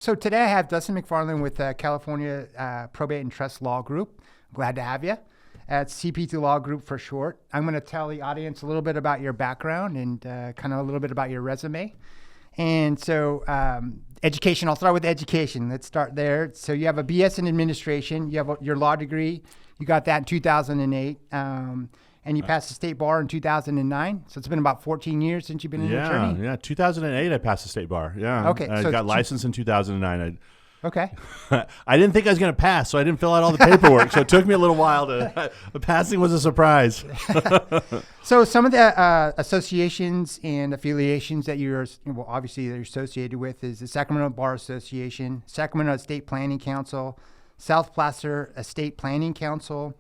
So today I have Dustin MacFarlane with California Probate and Trust Law Group. Glad to have you. At CP2 Law Group for short. I'm going to tell the audience a little bit about your background and kind of a little bit about your resume. And so education, I'll start with education. Let's start there. So you have a BS in administration. You have your law degree. You got that in 2008. And you passed the state bar in 2009. So it's been about 14 years since you've been an attorney? Yeah, 2008 I passed the state bar. Yeah. Okay. I got licensed in 2009. Okay. I didn't think I was going to pass, so I didn't fill out all the paperwork. So it took me a little while the passing was a surprise. So some of the associations and affiliations that obviously that you're associated with is the Sacramento Bar Association, Sacramento Estate Planning Council, South Placer Estate Planning Council,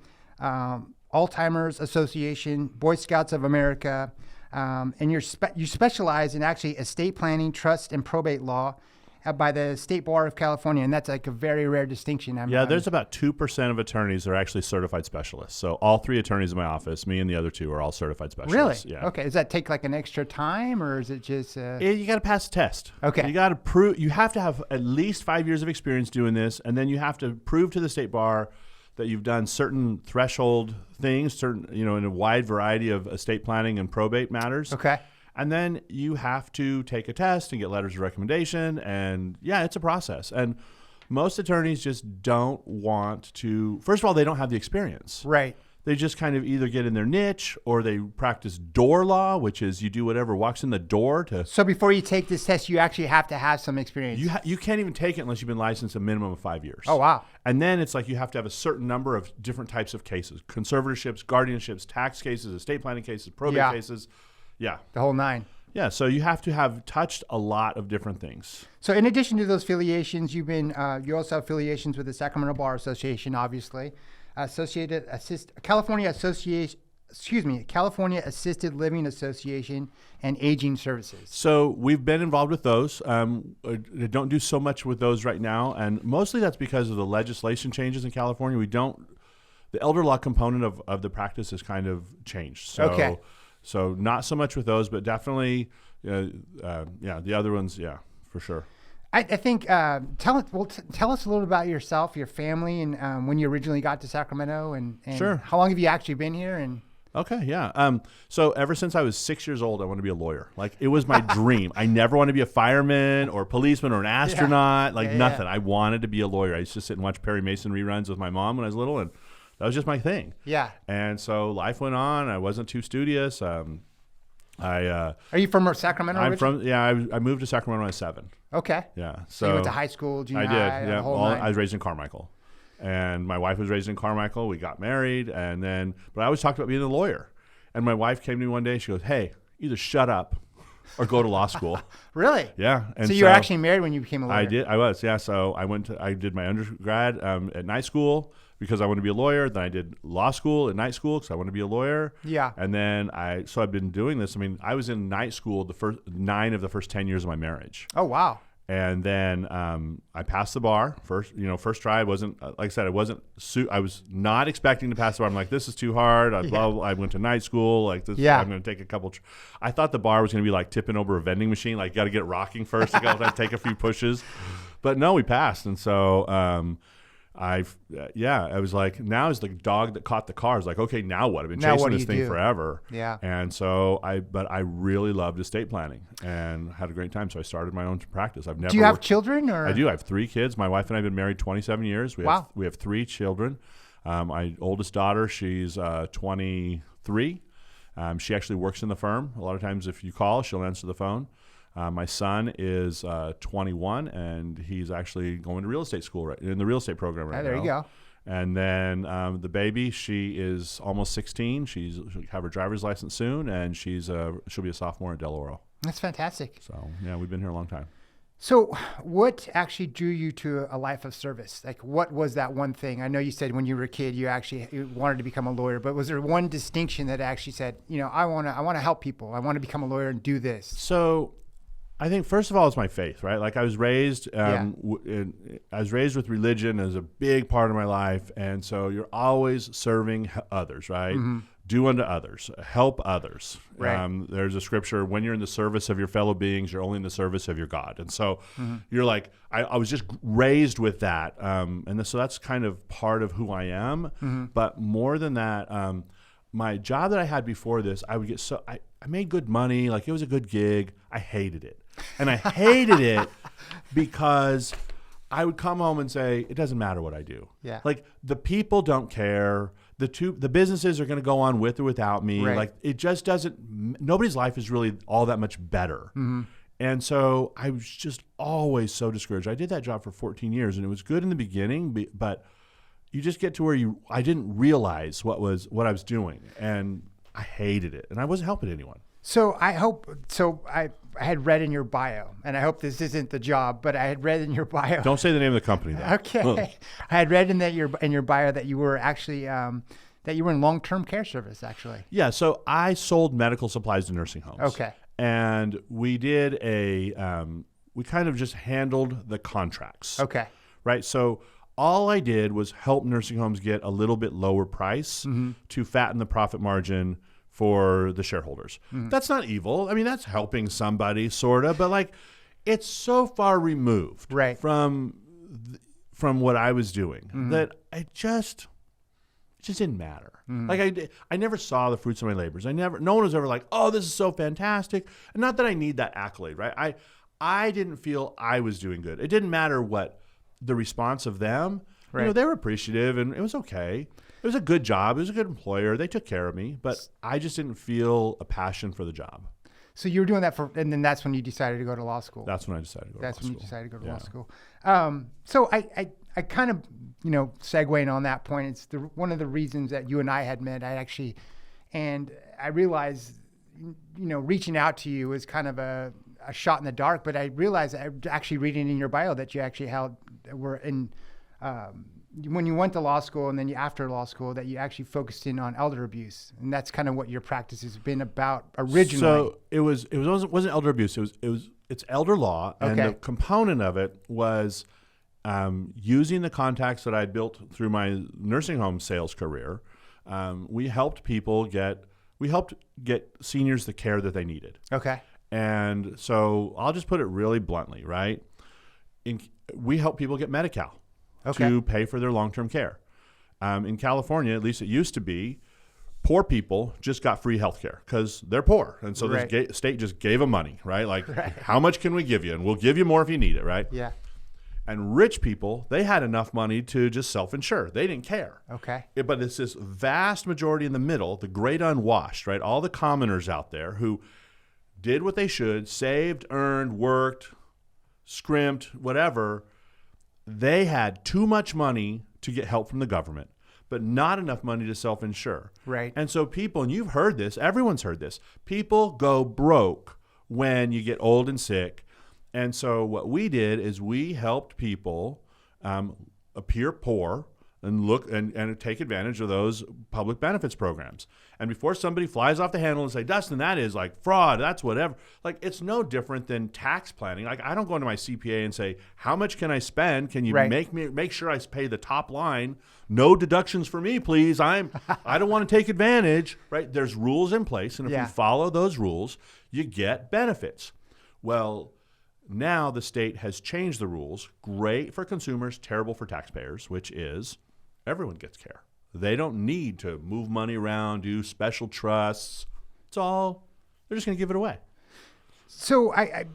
Alzheimer's Association, Boy Scouts of America, and you specialize in actually estate planning, trust, and probate law by the State Bar of California, and that's like a very rare distinction. There's about 2% of attorneys that are actually certified specialists. So all three attorneys in my office, me and the other two, are all certified specialists. Really? Yeah. Okay. Does that take like an extra time, or is it just? You got to pass a test. Okay. You got to prove. You have to have at least 5 years of experience doing this, and then you have to prove to the State Bar that you've done certain threshold things, in a wide variety of estate planning and probate matters. Okay. And then you have to take a test and get letters of recommendation. And yeah, it's a process. And most attorneys just don't want to, first of all, they don't have the experience. Right. They just kind of either get in their niche or they practice door law, which is you do whatever walks in the door to. So before you take this test, you actually have to have some experience. You can't even take it unless you've been licensed a minimum of 5 years. Oh, wow. And then it's like you have to have a certain number of different types of cases: conservatorships, guardianships, tax cases, estate planning cases, probate cases. Yeah. The whole nine. Yeah, so you have to have touched a lot of different things. So in addition to those affiliations, you also have affiliations with the Sacramento Bar Association, obviously, California Assisted Living Association, and Aging Services. So we've been involved with those. I don't do so much with those right now, and mostly that's because of the legislation changes in California. The elder law component of the practice has kind of changed. So, okay. So not so much with those, but definitely, the other ones, for sure. I think tell us a little about yourself, your family, and when you originally got to Sacramento, and Sure. How long have you actually been here? And okay, yeah. So ever since I was 6 years old, I wanted to be a lawyer. Like, it was my dream. I never wanted to be a fireman or a policeman or an astronaut, nothing. I wanted to be a lawyer. I used to sit and watch Perry Mason reruns with my mom when I was little, and that was just my thing. Yeah. And so life went on. I wasn't too studious. Are you from Sacramento? I moved to Sacramento when I was 7. Okay. Yeah. So you went to high school, junior high? I did. Yeah. I was raised in Carmichael, and my wife was raised in Carmichael. We got married, but I always talked about being a lawyer. And my wife came to me one day. She goes, "Hey, either shut up or go to law school." Really? Yeah. And so you were actually married when you became a lawyer? I did. I was. Yeah. So I did my undergrad at night school because I wanted to be a lawyer. Then I did law school at night school because I wanted to be a lawyer. Yeah. And then I've been doing this. I mean, I was in night school the first 9 of the first 10 years of my marriage. Oh, wow. And then I passed the bar first try. I wasn't, like I said, I was not expecting to pass the bar. I'm like, this is too hard. I went to night school. Like this, I'm going to take a couple. I thought the bar was going to be like tipping over a vending machine. Like, got to get it rocking first. You got to take a few pushes. But no, we passed. And so, I was like, now is the dog that caught the car. It's like, okay, now what? I've been chasing this thing forever. Yeah. And so I really loved estate planning and had a great time. So I started my own practice. Do you have children? Or? I do. I have 3 kids. My wife and I have been married 27 years. We have 3 children. My oldest daughter, she's 23. She actually works in the firm. A lot of times if you call, she'll answer the phone. My son is 21, and he's actually going to real estate school in the real estate program right now. There you go. And then the baby, she is almost 16. She'll have her driver's license soon, and she'll be a sophomore at Del Oro. That's fantastic. So yeah, we've been here a long time. So what actually drew you to a life of service? Like, what was that one thing? I know you said when you were a kid you wanted to become a lawyer, but was there one distinction that actually said, I want to help people. I want to become a lawyer and do this? So I think first of all, it's my faith, right? Like, I was raised, I was raised with religion as a big part of my life, and so you're always serving others, right? Mm-hmm. do unto others, help others. Right. There's a scripture, when you're in the service of your fellow beings, you're only in the service of your God. And so you're like, I was just raised with that. So that's kind of part of who I am. But more than that, my job that I had before this, I would get I made good money. Like, it was a good gig. I hated it. And I hated it because I would come home and say, it doesn't matter what I do. Yeah. Like, the people don't care. The businesses are going to go on with or without me. Right. Like, it just doesn't, nobody's life is really all that much better. And so I was just always so discouraged. I did that job for 14 years and it was good in the beginning, but you just get to where I didn't realize what I was doing, and I hated it, and I wasn't helping anyone. So I had read in your bio, and I hope this isn't the job, but I had read in your bio. Don't say the name of the company, though. Okay. I had read in your bio that you were actually that you were in long-term care service, actually. Yeah. So I sold medical supplies to nursing homes. Okay. And we did we kind of just handled the contracts. Okay. Right. So all I did was help nursing homes get a little bit lower price to fatten the profit margin for the shareholders. That's not evil. I mean, that's helping somebody, sort of, but like, it's so far removed from what I was doing that it just didn't matter. Like, I never saw the fruits of my labors. No one was ever like, oh, this is so fantastic. And not that I need that accolade, right? I didn't feel I was doing good. It didn't matter what the response of them. Right. They were appreciative, and it was okay. It was a good job. It was a good employer. They took care of me, but I just didn't feel a passion for the job. So you were doing that and then that's when you decided to go to law school. That's when I decided to go to law school. That's when you decided to go to law school. So I kind of, segueing on that point, it's one of the reasons that you and I had met. And I realized, reaching out to you was kind of a shot in the dark, but I realized, actually reading in your bio, that you actually were in, when you went to law school and then after law school, that you actually focused in on elder abuse, and that's kind of what your practice has been about originally. So it wasn't elder abuse. It's elder law, and the component of it was using the contacts that I built through my nursing home sales career. We helped get seniors the care that they needed. Okay. And so I'll just put it really bluntly, right? We help people get Medi-Cal to pay for their long-term care. In California, at least it used to be, poor people just got free health care because they're poor. And so the state just gave them money, right? Like, how much can we give you? And we'll give you more if you need it, right? Yeah. And rich people, they had enough money to just self-insure. They didn't care. Okay. But it's this vast majority in the middle, the great unwashed, right? All the commoners out there who did what they should, saved, earned, worked, scrimped, whatever. They had too much money to get help from the government, but not enough money to self-insure. Right. And so people, and you've heard this, everyone's heard this, people go broke when you get old and sick. And so what we did is we helped people appear poor and look and take advantage of those public benefits programs. And before somebody flies off the handle and say, Dustin, that is like fraud, that's whatever. Like, it's no different than tax planning. Like, I don't go into my CPA and say, how much can I spend? Can you make sure I pay the top line? No deductions for me, please. I don't want to take advantage, right? There's rules in place. And if you follow those rules, you get benefits. Well, now the state has changed the rules. Great for consumers, terrible for taxpayers, which is everyone gets care. They don't need to move money around, do special trusts. They're just going to give it away. So I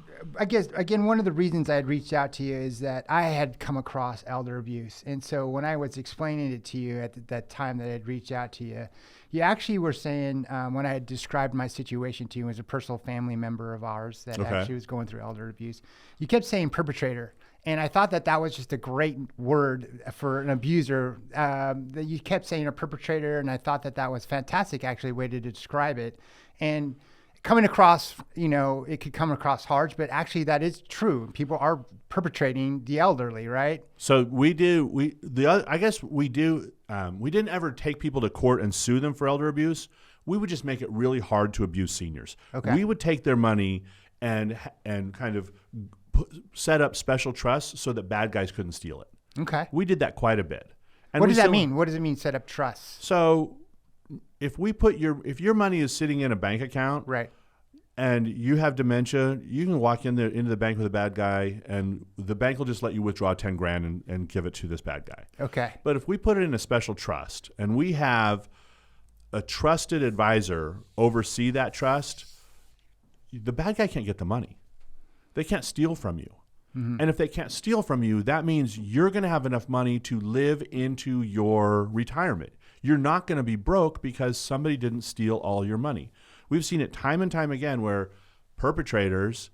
guess, again, one of the reasons I had reached out to you is that I had come across elder abuse. And so when I was explaining it to you at that time that I had reached out to you, you actually were saying, when I had described my situation to you as a personal family member of ours that actually was going through elder abuse, you kept saying perpetrator. And I thought that was just a great word for an abuser. That you kept saying a perpetrator, and I thought that was fantastic, actually, way to describe it. And coming across, it could come across harsh, but actually that is true. People are perpetrating the elderly, right? So we do. We didn't ever take people to court and sue them for elder abuse. We would just make it really hard to abuse seniors. Okay. We would take their money and kind of set up special trusts so that bad guys couldn't steal it. Okay. We did that quite a bit. And what does that mean? What does it mean, set up trusts? So if your money is sitting in a bank account, Right. and you have dementia, you can walk into the bank with a bad guy, and the bank will just let you withdraw 10 grand and give it to this bad guy. Okay. But if we put it in a special trust and we have a trusted advisor oversee that trust, the bad guy can't get the money. They can't steal from you. Mm-hmm. And if they can't steal from you, that means you're going to have enough money to live into your retirement. You're not going to be broke because somebody didn't steal all your money. We've seen it time and time again where perpetrators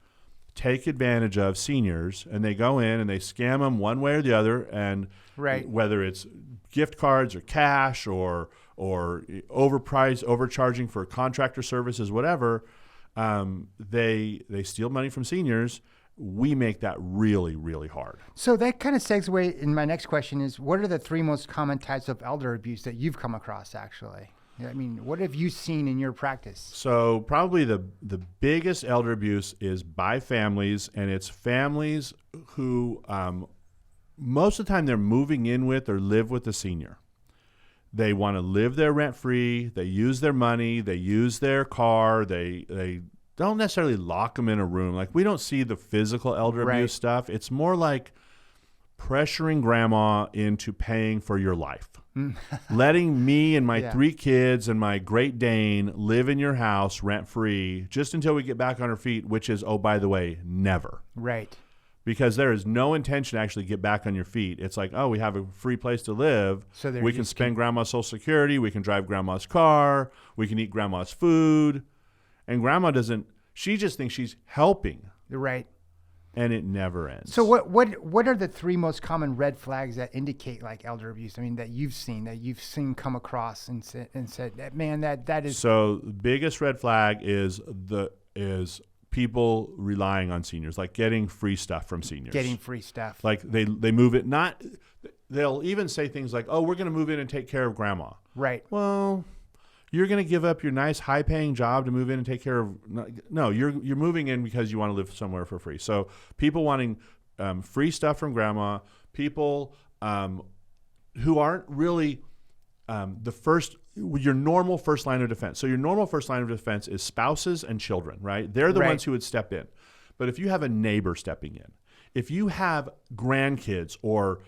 take advantage of seniors and they go in and they scam them one way or the other. And right. whether it's gift cards or cash or overpriced, overcharging for contractor services, whatever, they steal money from seniors. We make that really, really hard. So that kind of segues in my next question is, what are the 3 most common types of elder abuse that you've come across, actually? I mean, what have you seen in your practice? So probably the biggest elder abuse is by families, and it's families who most of the time they're moving in with or live with the senior. They want to live there rent-free. They use their money. They use their car. They don't necessarily lock them in a room. Like, we don't see the physical elder abuse stuff. It's more like pressuring grandma into paying for your life. Letting me and my 3 kids and my Great Dane live in your house rent-free just until we get back on our feet, which is, oh, by the way, never. Right. Because there is no intention to actually get back on your feet. It's like, oh, we have a free place to live. So we can spend grandma's Social Security. We can drive grandma's car. We can eat grandma's food. And grandma she just thinks she's helping. Right. And it never ends. So what are the 3 most common red flags that indicate like elder abuse? I mean, that you've seen come across and said, man, that is. So the biggest red flag is people relying on seniors, like getting free stuff from seniors. Getting free stuff. Like they move it, they'll even say things like, oh, we're going to move in and take care of grandma. Right. Well, you're going to give up your nice high-paying job to move in and take care of. No, you're moving in because you want to live somewhere for free. So people wanting free stuff from grandma, people who aren't really your normal first line of defense. So your normal first line of defense is spouses and children, right? They're the ones who would step in. But if you have a neighbor stepping in, if you have grandkids or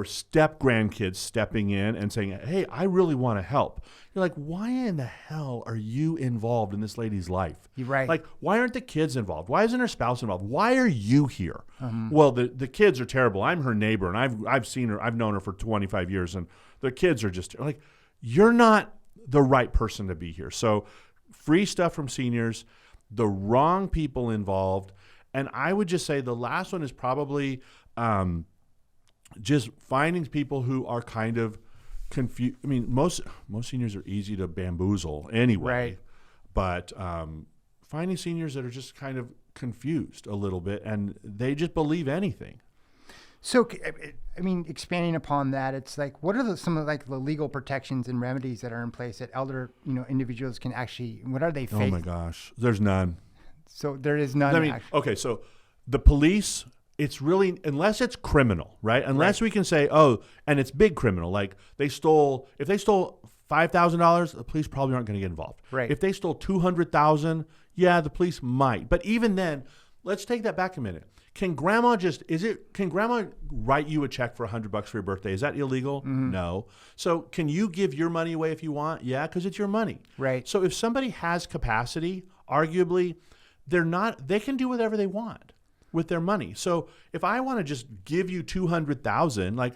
step grandkids stepping in and saying, hey, I really want to help. You're like, why in the hell are you involved in this lady's life? You're right. Like, why aren't the kids involved? Why isn't her spouse involved? Why are you here? Well, the kids are terrible. I'm her neighbor, and I've seen her. I've known her for 25 years, and the kids are just like, you're not the right person to be here. So free stuff from seniors, the wrong people involved, and I would just say the last one is probably just finding people who are kind of confused. I mean, most seniors are easy to bamboozle anyway, right? But finding seniors that are just kind of confused a little bit and they just believe anything. So, I mean, expanding upon that, it's like, what are some of like the legal protections and remedies that are in place that elder, individuals can actually? What are they facing? Oh my gosh, there's none. So there is none. I mean, okay, so the police. It's really, unless it's criminal, right? Unless we can say, oh, and it's big criminal. Like if they stole $5,000, the police probably aren't going to get involved. Right. If they stole $200,000, yeah, the police might. But even then, let's take that back a minute. Can grandma write you a check for $100 for your birthday? Is that illegal? Mm-hmm. No. So can you give your money away if you want? Yeah, because it's your money. Right. So if somebody has capacity, arguably, they can do whatever they want with their money. So if I want to just give you $200,000, like,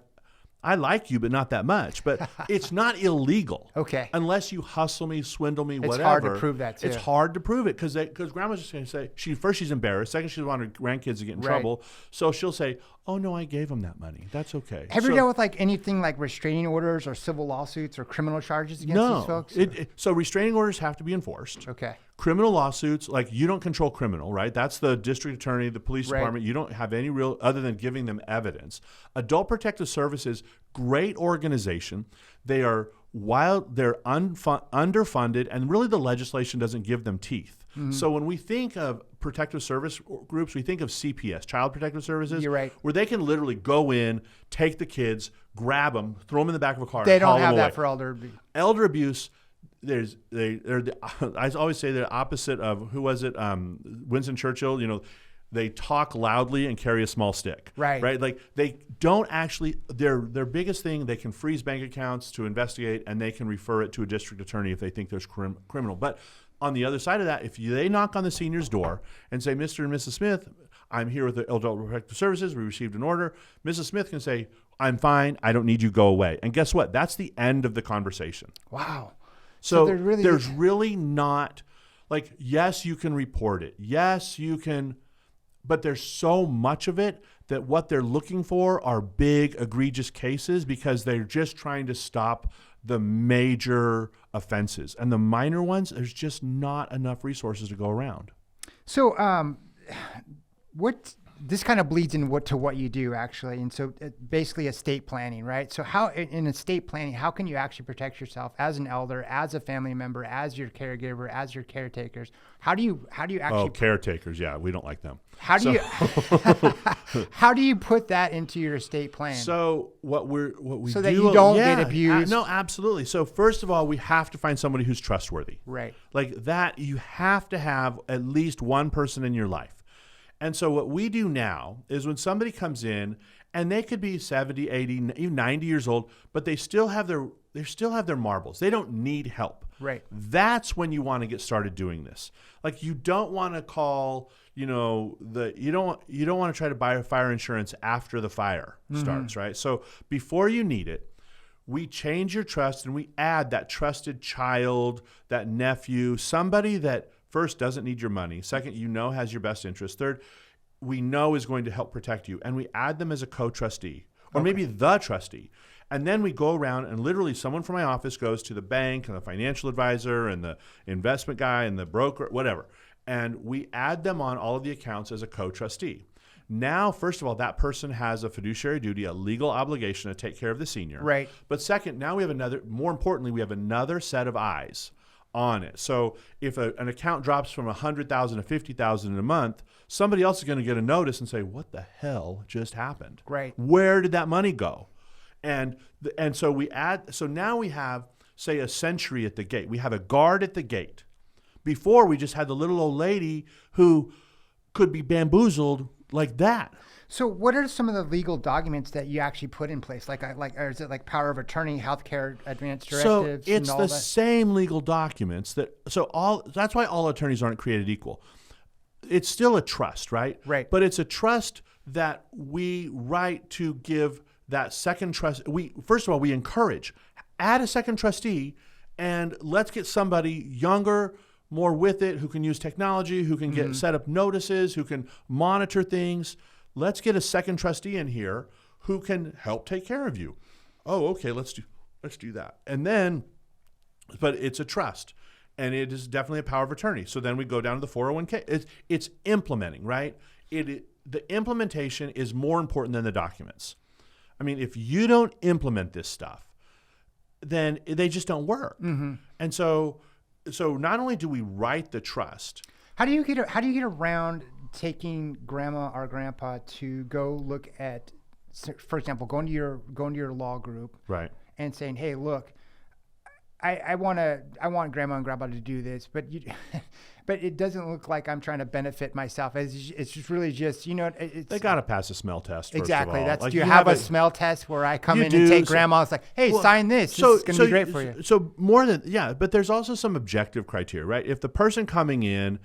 I like you, but not that much. But it's not illegal. Okay. Unless you hustle me, swindle me, whatever. It's hard to prove that too. It's hard to prove it because grandma's just going to say, she's embarrassed. Second, she doesn't want her grandkids to get in trouble. So she'll say, oh no, I gave them that money. That's okay. Have you dealt with like anything like restraining orders or civil lawsuits or criminal charges against these folks? So restraining orders have to be enforced. Okay. Criminal lawsuits, like, you don't control criminal, right? That's the district attorney, the police department. You don't have any real, other than giving them evidence. Adult Protective Services, great organization. They are they're underfunded, and really the legislation doesn't give them teeth. Mm-hmm. So when we think of protective service groups, we think of CPS, Child Protective Services. You're right. Where they can literally go in, take the kids, grab them, throw them in the back of a car. They don't have that for elder abuse. Elder abuse, I always say they're opposite of, who was it? Winston Churchill. They talk loudly and carry a small stick. Right. Like they don't actually. Their biggest thing, they can freeze bank accounts to investigate, and they can refer it to a district attorney if they think there's criminal. But on the other side of that, if they knock on the senior's door and say, "Mr. and Mrs. Smith, I'm here with the Adult Protective Services. We received an order." Mrs. Smith can say, "I'm fine. I don't need you. Go away." And guess what? That's the end of the conversation. Wow. So there's really not, like, yes, you can report it. Yes, you can. But there's so much of it that what they're looking for are big, egregious cases, because they're just trying to stop the major offenses. And the minor ones, there's just not enough resources to go around. So this kind of bleeds into what you do, actually. And so basically estate planning, right? So how in estate planning, how can you actually protect yourself as an elder, as a family member, as your caregiver, as your caretakers? How do you actually caretakers, yeah, we don't like them. How do you how do you put that into your estate plan? So what we so do, that you don't get abused. No, absolutely. So first of all, we have to find somebody who's trustworthy. Right. Like that, you have to have at least one person in your life. And so what we do now is when somebody comes in, and they could be 70, 80, even 90 years old, but they still have their marbles. They don't need help. Right. That's when you want to get started doing this. Like, you don't want to call, you don't want to try to buy fire insurance after the fire starts, right? So before you need it, we change your trust and we add that trusted child, that nephew, somebody that first doesn't need your money, second, has your best interest, third, we know is going to help protect you, and we add them as a co-trustee, or maybe the trustee. And then we go around and literally someone from my office goes to the bank and the financial advisor and the investment guy and the broker, whatever, and we add them on all of the accounts as a co-trustee. Now, first of all, that person has a fiduciary duty, a legal obligation to take care of the senior. Right. But second, now we have more importantly, we have another set of eyes on it. So if an account drops from $100,000 to $50,000 in a month, somebody else is going to get a notice and say, "What the hell just happened? Right. Where did that money go?" And so we add. So now we have, say, a sentry at the gate. We have a guard at the gate. Before, we just had the little old lady who could be bamboozled like that. So what are some of the legal documents that you actually put in place? Or is it like power of attorney, healthcare advance directives? So it's the same legal documents that's why all attorneys aren't created equal. It's still a trust, right? Right. But it's a trust that we write to give that second trust. First of all, we encourage, add a second trustee, and let's get somebody younger, more with it, who can use technology, who can get set up notices, who can monitor things. Let's get a second trustee in here who can help take care of you. Oh, okay, let's do that. And then, but it's a trust, and it is definitely a power of attorney. So then we go down to the 401k. It's implementing, right? The implementation is more important than the documents. I mean, if you don't implement this stuff, then they just don't work. Mm-hmm. And so not only do we write the trust, how do you get around taking grandma or grandpa to go look at, for example, going to your law group, right, and saying, "Hey, look, I want grandma and grandpa to do this, but but it doesn't look like I'm trying to benefit myself. It's just really just, they got to pass a smell test. Exactly. First of all. That's, do you have a smell test where I come in and take grandma? It's like, hey, sign this. This is going to be great for you. So but there's also some objective criteria, right? If the person coming in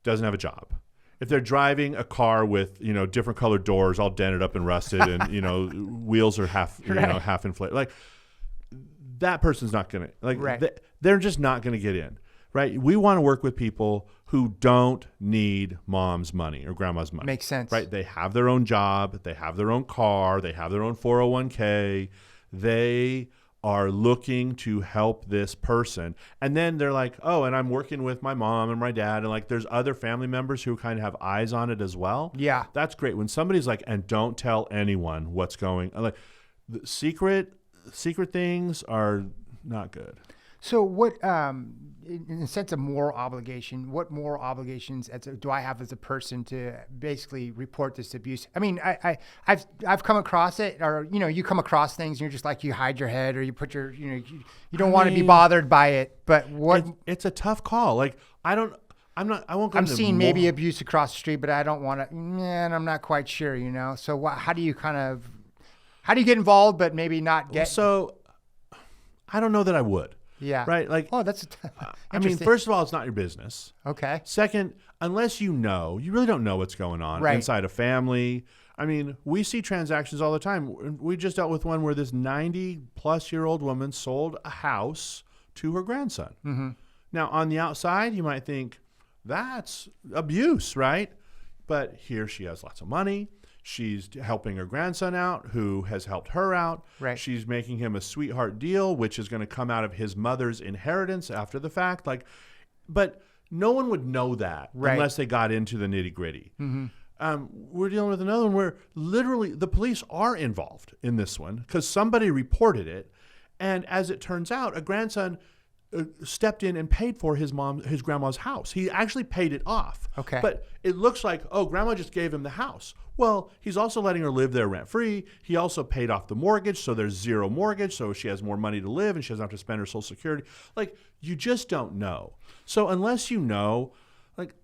doesn't have a job, if they're driving a car with, different colored doors, all dented up and rusted, and, wheels are half inflated, like, that person's not going to, they're just not going to get in, right? We want to work with people who don't need mom's money or grandma's money. Makes sense. Right? They have their own job. They have their own car. They have their own 401k. They are looking to help this person. And then they're like, oh, and I'm working with my mom and my dad. And like, there's other family members who kind of have eyes on it as well. Yeah. That's great. When somebody's like, and don't tell anyone what's going on. Like, the secret things are not good. So what, in the sense of moral obligation, what moral obligations do I have as a person to basically report this abuse? I mean, I've come across it, or you come across things and you're just like, you hide your head, or you put your you don't want to be bothered by it. But what it's a tough call. Like I won't go I'm into seeing maybe abuse across the street, but I don't want to. Man, I'm not quite sure. So how do you get involved, but maybe not get? So I don't know that I would. Yeah. Right. Like, oh, that's. I mean, first of all, it's not your business. Okay. Second, unless you really don't know what's going on inside a family. I mean, we see transactions all the time. We just dealt with one where this 90-plus-year-old woman sold a house to her grandson. Mm-hmm. Now, on the outside, you might think that's abuse, right? But here she has lots of money. She's helping her grandson out, who has helped her out. Right. She's making him a sweetheart deal, which is going to come out of his mother's inheritance after the fact. But no one would know that unless they got into the nitty gritty. Mm-hmm. We're dealing with another one where literally the police are involved in this one because somebody reported it. And as it turns out, a grandson stepped in and paid for his grandma's house. He actually paid it off. Okay. But it looks like, grandma just gave him the house. Well, he's also letting her live there rent-free. He also paid off the mortgage, so there's zero mortgage, so she has more money to live and she doesn't have to spend her Social Security. Like, you just don't know. So unless you know, like,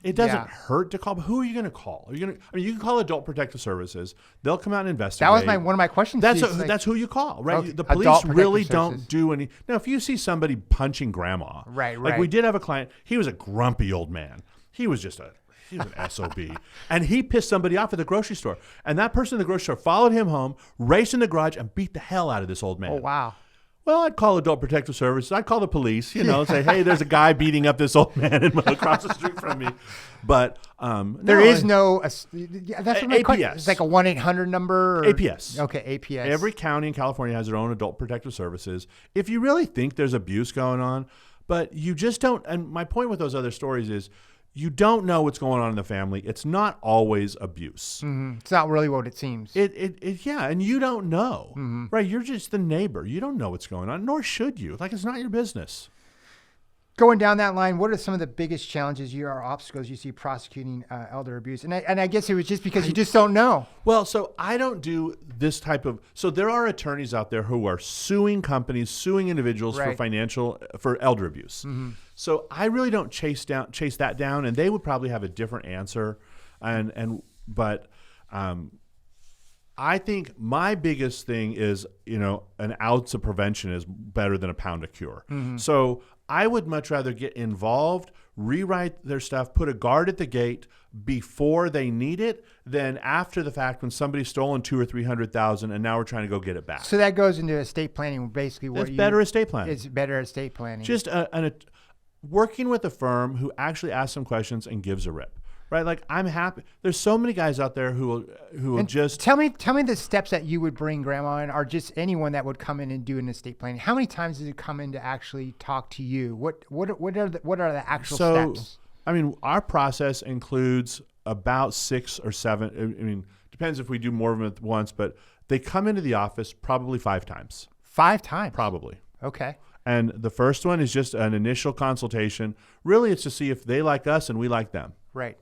it doesn't hurt to call. But who are you going to call? You can call Adult Protective Services. They'll come out and investigate. That was one of my questions. That's who you call, right? Okay. The police really don't do any. Now, if you see somebody punching grandma, right. Like we did have a client. He was a grumpy old man. He was an SOB. And he pissed somebody off at the grocery store. And that person in the grocery store followed him home, raced in the garage, and beat the hell out of this old man. Oh, wow. Well, I'd call Adult Protective Services. I'd call the police, say, hey, there's a guy beating up this old man across the street from me. But there is no, that's what my question. It's like a 1-800 number? APS. Okay, APS. Every county in California has their own Adult Protective Services. If you really think there's abuse going on, but you just don't, and my point with those other stories is, you don't know what's going on in the family. It's not always abuse. Mm-hmm. It's not really what it seems. And you don't know, right? You're just the neighbor. You don't know what's going on, nor should you. Like, it's not your business. Going down that line, what are some of the biggest challenges or obstacles you see prosecuting elder abuse? And I guess it was just because you just don't know. Well, so I don't do this type of. So there are attorneys out there who are suing companies, suing individuals for elder abuse. Mm-hmm. So I really don't chase that down, and they would probably have a different answer. But I think my biggest thing is, an ounce of prevention is better than a pound of cure. Mm-hmm. So I would much rather get involved, rewrite their stuff, put a guard at the gate before they need it than after the fact when somebody's stolen $200,000 or $300,000 and now we're trying to go get it back. So that goes into estate planning, basically. It's better estate planning. It's better estate planning. Just working with a firm who actually asks some questions and gives a rip. Right, like I'm happy. There's so many guys out there who will just tell me the steps that you would bring grandma in, or just anyone that would come in and do an estate planning. How many times does it come in to actually talk to you? What are the actual steps? I mean, our process includes about 6 or 7. I mean, depends if we do more of them at once, but they come into the office probably 5 times. 5 times, probably. Okay. And the first one is just an initial consultation. Really, it's to see if they like us and we like them. Right.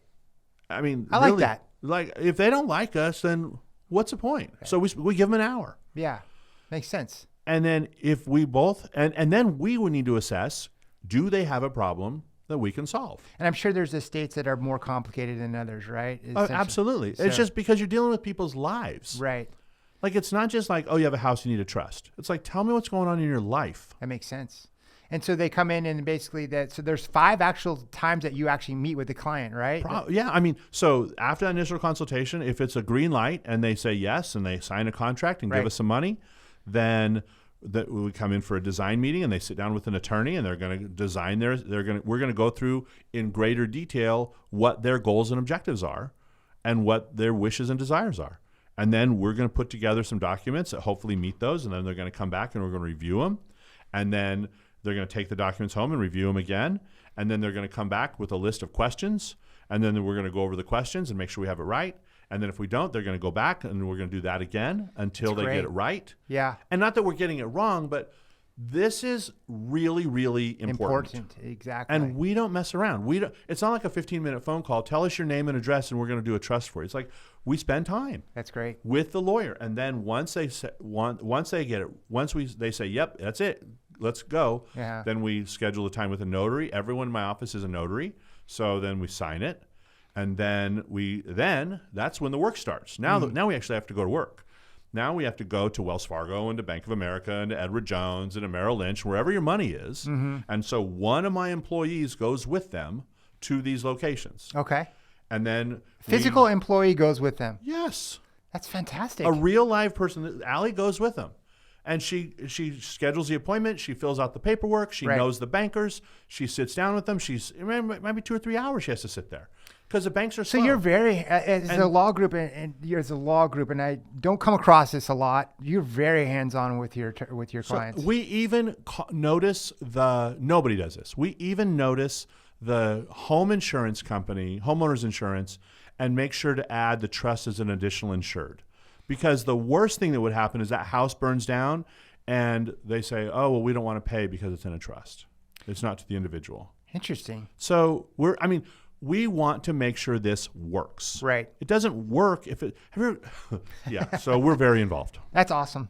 I mean, I like that. Like, if they don't like us, then what's the point? Okay. So we give them an hour. Yeah, makes sense. And then if we both, and then we would need to assess, do they have a problem that we can solve? And I'm sure there's estates that are more complicated than others, right? Absolutely. So, it's just because you're dealing with people's lives. Right. Like, it's not just like, you have a house you need to trust. It's like, tell me what's going on in your life. That makes sense. And so they come in and basically so there's 5 actual times that you actually meet with the client, right? Yeah. I mean, so after that initial consultation, if it's a green light and they say yes and they sign a contract and give us some money, then we come in for a design meeting and they sit down with an attorney and they're going to design we're going to go through in greater detail what their goals and objectives are and what their wishes and desires are. And then we're going to put together some documents that hopefully meet those, and then they're going to come back and we're going to review them. And then they're going to take the documents home and review them again. And then they're going to come back with a list of questions. And then we're going to go over the questions and make sure we have it right. And then if we don't, they're going to go back and we're going to do that again until they get it right. Yeah. And not that we're getting it wrong, but This is really, really important. Exactly. And we don't mess around. It's not like a 15-minute phone call. Tell us your name and address, and we're going to do a trust for you. It's like we spend time. That's great. With the lawyer, and then once they get it, they say, "Yep, that's it. Let's go." Yeah. Then we schedule a time with a notary. Everyone in my office is a notary, so then we sign it, and then that's when the work starts. Now we actually have to go to work. Now we have to go to Wells Fargo and to Bank of America and to Edward Jones and to Merrill Lynch, wherever your money is. And so one of my employees goes with them to these locations. Okay. And then physical employee goes with them. Yes. That's fantastic. A real live person. Allie goes with them. And she schedules the appointment. She fills out the paperwork. She knows the bankers. She sits down with them. Maybe 2 or 3 hours she has to sit there. Because the banks are slow. So you're very, as a law group, and I don't come across this a lot. You're very hands-on with your clients. We even notice nobody does this. We even notice the home insurance company, homeowners insurance, and make sure to add the trust as an additional insured. Because the worst thing that would happen is that house burns down, and they say, "Oh, well, we don't want to pay because it's in a trust. It's not to the individual." Interesting. So we want to make sure this works. Right. It doesn't work if it. Yeah. So we're very involved. That's awesome.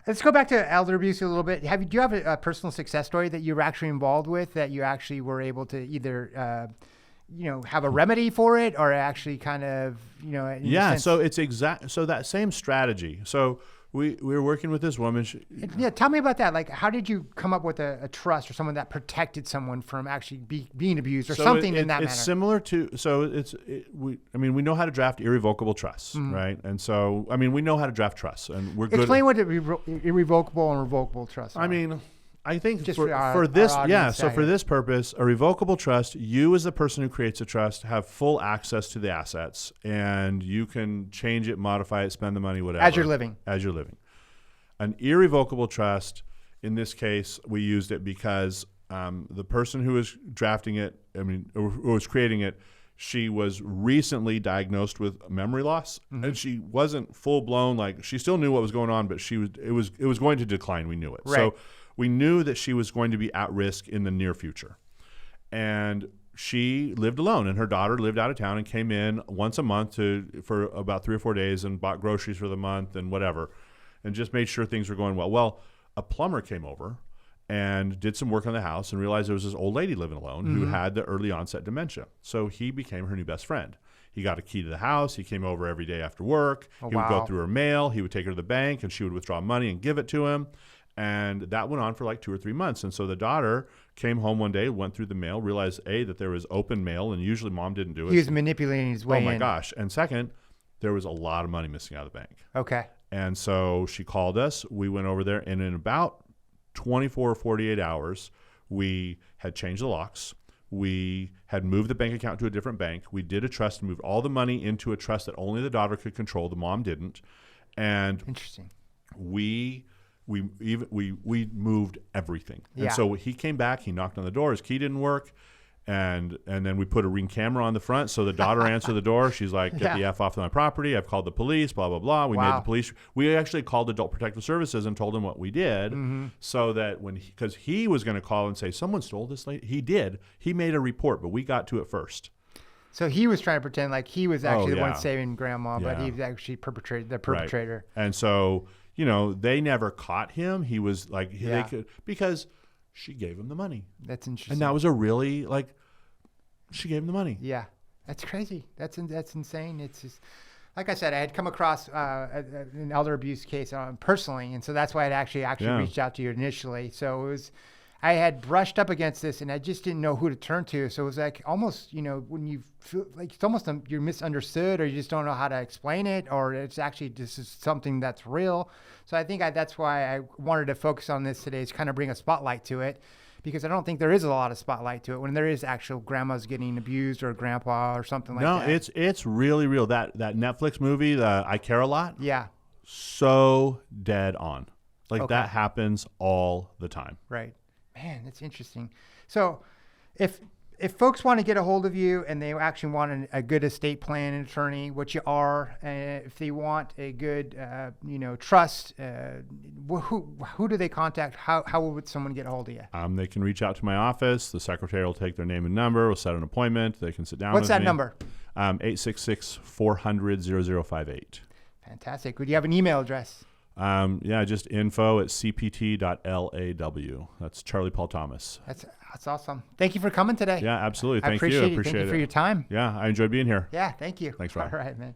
Let's go back to elder abuse a little bit. Do you have a personal success story that you were actually involved with, that you actually were able to either, have a remedy for it, or actually kind of, Yeah. So it's so that same strategy. So we were working with this woman. Tell me about that. Like, how did you come up with a trust or someone that protected someone from actually being abused or something in that manner? It's similar to, we know how to draft irrevocable trusts, right? And so, we know how to draft trusts, and we're good. Explain what irrevocable and revocable trusts are. I think just for this, so for this purpose, a revocable trust, you as the person who creates a trust have full access to the assets, and you can change it, modify it, spend the money, whatever. As you're living. An irrevocable trust, in this case, we used it because the person who was drafting it, who was creating it, she was recently diagnosed with memory loss, and she wasn't full blown. Like, she still knew what was going on, but it was going to decline. We knew it. Right. So we knew that she was going to be at risk in the near future. And she lived alone, and her daughter lived out of town and came in once a month for about 3 or 4 days and bought groceries for the month and whatever, and just made sure things were going well. Well, a plumber came over and did some work on the house and realized there was this old lady living alone who had the early onset dementia. So he became her new best friend. He got a key to the house. He came over every day after work. He would go through her mail. He would take her to the bank, and she would withdraw money and give it to him. And that went on for like 2 or 3 months. And so the daughter came home one day, went through the mail, realized, A, that there was open mail, and usually mom didn't do it. He was manipulating his way in. Oh, my gosh. And second, there was a lot of money missing out of the bank. Okay. And so she called us. We went over there, and in about 24 or 48 hours, we had changed the locks. We had moved the bank account to a different bank. We did a trust and moved all the money into a trust that only the daughter could control. The mom didn't. And interesting. We moved everything. Yeah. And so he came back, he knocked on the door, his key didn't work. And then we put a Ring camera on the front. So the daughter answered the door. She's like, "Get the F off my property. I've called the police, blah, blah, blah." We made the police. We actually called Adult Protective Services and told them what we did, so that because he was going to call and say, "Someone stole this lady." He did. He made a report, but we got to it first. So he was trying to pretend like he was actually the one saving grandma, but he was actually the perpetrator. Right. And so, they never caught him. He was like, they could, because she gave him the money. That's interesting. And that was a really, she gave him the money. Yeah. That's crazy. That's insane. It's just, like I said, I had come across an elder abuse case personally, and so that's why I'd actually reached out to you initially. So I had brushed up against this, and I just didn't know who to turn to. So it was like almost, when you feel like it's almost you're misunderstood, or you just don't know how to explain it, or it's actually this is something that's real. So I think that's why I wanted to focus on this today, is kind of bring a spotlight to it, because I don't think there is a lot of spotlight to it when there is actual grandmas getting abused or grandpa or something like that. No, it's really real. That Netflix movie, the I Care a Lot. Yeah. So dead on. That happens all the time. Right. Man, that's interesting. So if if folks want to get a hold of you and they actually want a good estate plan attorney, which you are, if they want a good, trust, who do they contact? How would someone get a hold of you? They can reach out to my office. The secretary will take their name and number. We'll set an appointment. They can sit down with me. What's that number? 866-400-0058. Fantastic. Would you have an email address? Just info@cpt.law. That's Charlie Paul Thomas. That's awesome. Thank you for coming today. Yeah, absolutely. I appreciate you. it. Thank you for your time. Yeah, I enjoyed being here. Yeah, thank you. Thanks, Rob. All right, man.